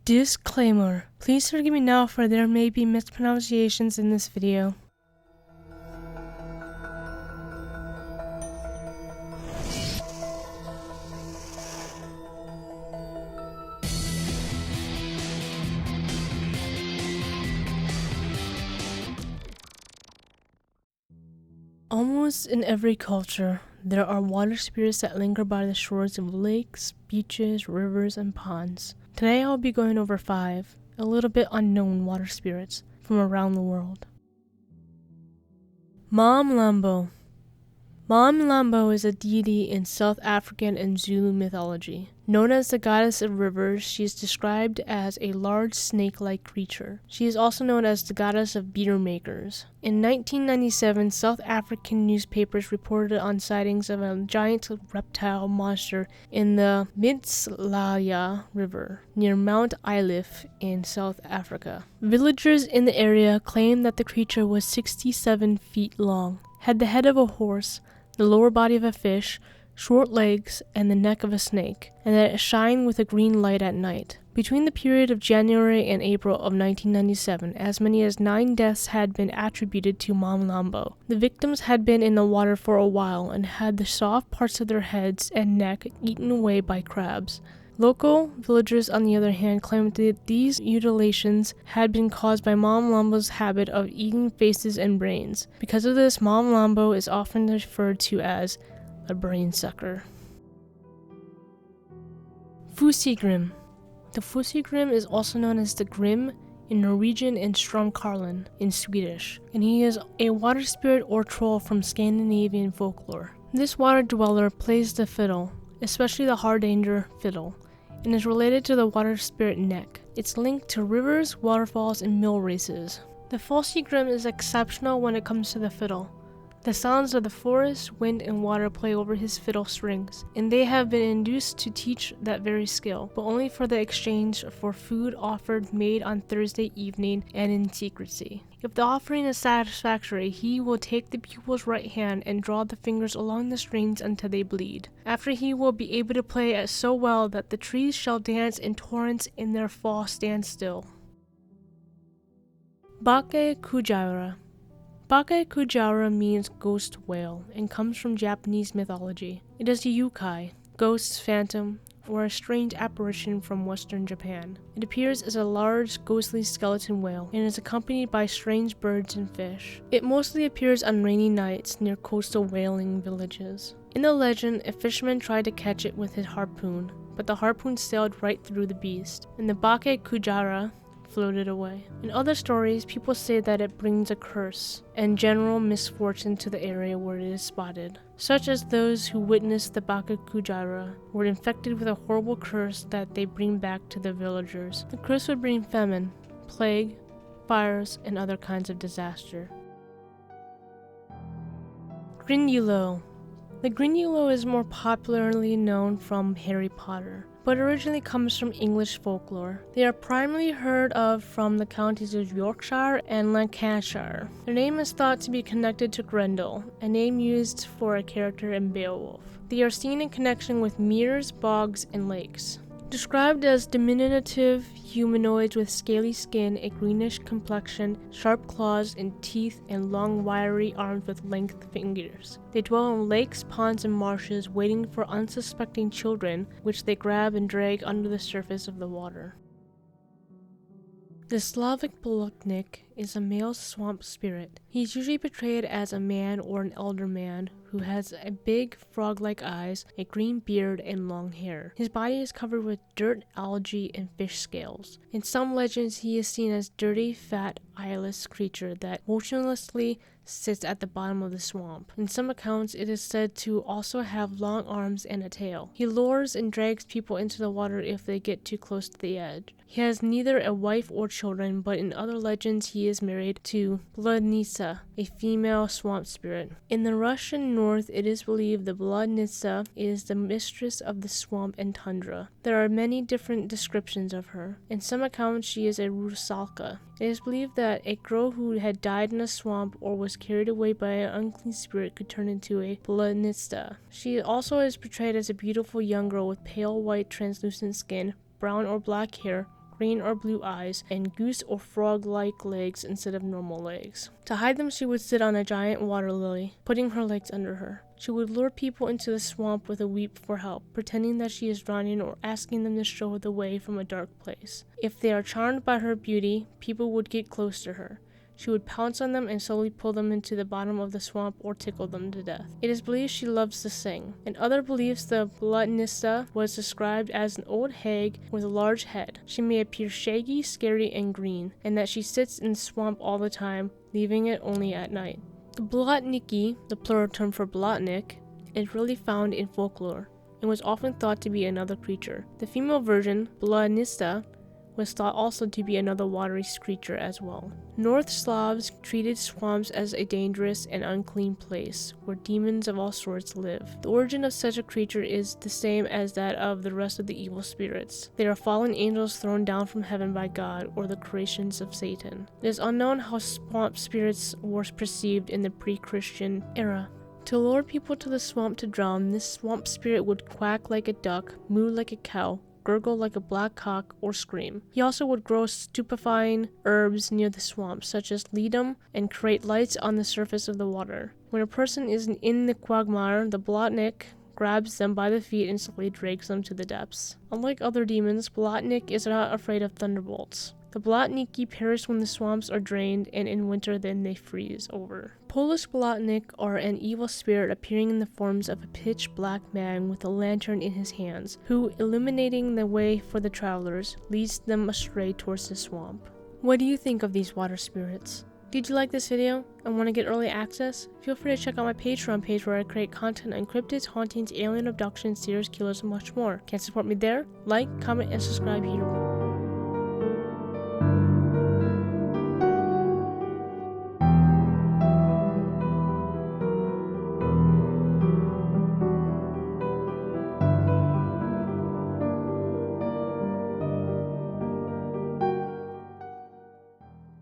Disclaimer. Please forgive me now for there may be mispronunciations in this video. Almost in every culture, there are water spirits that linger by the shores of lakes, beaches, rivers, and ponds. Today I'll be going over 5, a little bit unknown water spirits from around the world. Mom Lambo. Mom Lambo is a deity in South African and Zulu mythology. Known as the goddess of rivers, she is described as a large snake-like creature. She is also known as the goddess of beer makers. In 1997, South African newspapers reported on sightings of a giant reptile monster in the Mtslaya River near Mount Eilif in South Africa. Villagers in the area claimed that the creature was 67 feet long, had the head of a horse, the lower body of a fish, short legs, and the neck of a snake, and that it shined with a green light at night. Between the period of January and April of 1997, as many as 9 deaths had been attributed to Mom Lambo. The victims had been in the water for a while and had the soft parts of their heads and neck eaten away by crabs. Local villagers, on the other hand, claimed that these mutilations had been caused by Mom Lambo's habit of eating faces and brains. Because of this, Mom Lambo is often referred to as a brain sucker. Ficus Grim. The Ficus Grim is also known as the Grim in Norwegian and Stromkarlen in Swedish, and he is a water spirit or troll from Scandinavian folklore. This water dweller plays the fiddle, especially the Hardanger fiddle, and is related to the water spirit Neck. It's linked to rivers, waterfalls, and mill races. The Ficus Grim is exceptional when it comes to the fiddle. The sounds of the forest, wind, and water play over his fiddle strings, and they have been induced to teach that very skill, but only for the exchange for food offered made on Thursday evening and in secrecy. If the offering is satisfactory, he will take the pupil's right hand and draw the fingers along the strings until they bleed. After, he will be able to play it so well that the trees shall dance in torrents in their fall standstill. Bake-kujira. Bake-kujira means ghost whale and comes from Japanese mythology. It is a yokai, ghost, phantom, or a strange apparition from Western Japan. It appears as a large, ghostly skeleton whale and is accompanied by strange birds and fish. It mostly appears on rainy nights near coastal whaling villages. In the legend, a fisherman tried to catch it with his harpoon, but the harpoon sailed right through the beast, and the Bake-kujira floated away. In other stories, people say that it brings a curse and general misfortune to the area where it is spotted, such as those who witnessed the Bake-kujira were infected with a horrible curse that they bring back to the villagers. The curse would bring famine, plague, fires, and other kinds of disaster. Grindylow. The Grindylow is more popularly known from Harry Potter, but originally comes from English folklore. They are primarily heard of from the counties of Yorkshire and Lancashire. Their name is thought to be connected to Grendel, a name used for a character in Beowulf. They are seen in connection with meres, bogs, and lakes. Described as diminutive humanoids with scaly skin, a greenish complexion, sharp claws and teeth, and long wiry arms with length fingers. They dwell in lakes, ponds, and marshes, waiting for unsuspecting children, which they grab and drag under the surface of the water. The Slavic Bolotnik is a male swamp spirit. He is usually portrayed as a man or an elder man who has a big frog-like eyes, a green beard, and long hair. His body is covered with dirt, algae, and fish scales. In some legends, he is seen as dirty, fat, eyeless creature that motionlessly sits at the bottom of the swamp. In some accounts, it is said to also have long arms and a tail. He lures and drags people into the water if they get too close to the edge. He has neither a wife or children, but in other legends he is married to Bludnica, a female swamp spirit. In the Russian north, it is believed the Bludnica is the mistress of the swamp and tundra. There are many different descriptions of her. In some accounts, she is a rusalka. It is believed that a girl who had died in a swamp or was carried away by an unclean spirit could turn into a Bludnica. She also is portrayed as a beautiful young girl with pale white translucent skin, brown or black hair, green or blue eyes, and goose or frog-like legs instead of normal legs. To hide them, she would sit on a giant water lily, putting her legs under her. She would lure people into the swamp with a weep for help, pretending that she is drowning or asking them to show her the way from a dark place. If they are charmed by her beauty, people would get close to her. She would pounce on them and slowly pull them into the bottom of the swamp or tickle them to death. It is believed she loves to sing. In other beliefs, the Bloodnista was described as an old hag with a large head. She may appear shaggy, scary, and green, and that she sits in the swamp all the time, leaving it only at night. The Blotniki, the plural term for Blotnik, is really found in folklore and was often thought to be another creature. The female version, Bloodnista, was thought also to be another watery creature as well. North Slavs treated swamps as a dangerous and unclean place where demons of all sorts live. The origin of such a creature is the same as that of the rest of the evil spirits. They are fallen angels thrown down from heaven by God, or the creations of Satan. It is unknown how swamp spirits were perceived in the pre-Christian era. To lure people to the swamp to drown, this swamp spirit would quack like a duck, moo like a cow, gurgle like a black cock, or scream. He also would grow stupefying herbs near the swamp, such as ledum, and create lights on the surface of the water. When a person is in the quagmire, the Blotnik grabs them by the feet and slowly drags them to the depths. Unlike other demons, Blotnik is not afraid of thunderbolts. The Blotniki perish when the swamps are drained, and in winter then they freeze over. Polish Blotnik are an evil spirit appearing in the forms of a pitch-black man with a lantern in his hands, who, illuminating the way for the travelers, leads them astray towards the swamp. What do you think of these water spirits? Did you like this video and want to get early access? Feel free to check out my Patreon page where I create content on cryptids, hauntings, alien abductions, serial killers, and much more. Can support me there? Like, comment, and subscribe here.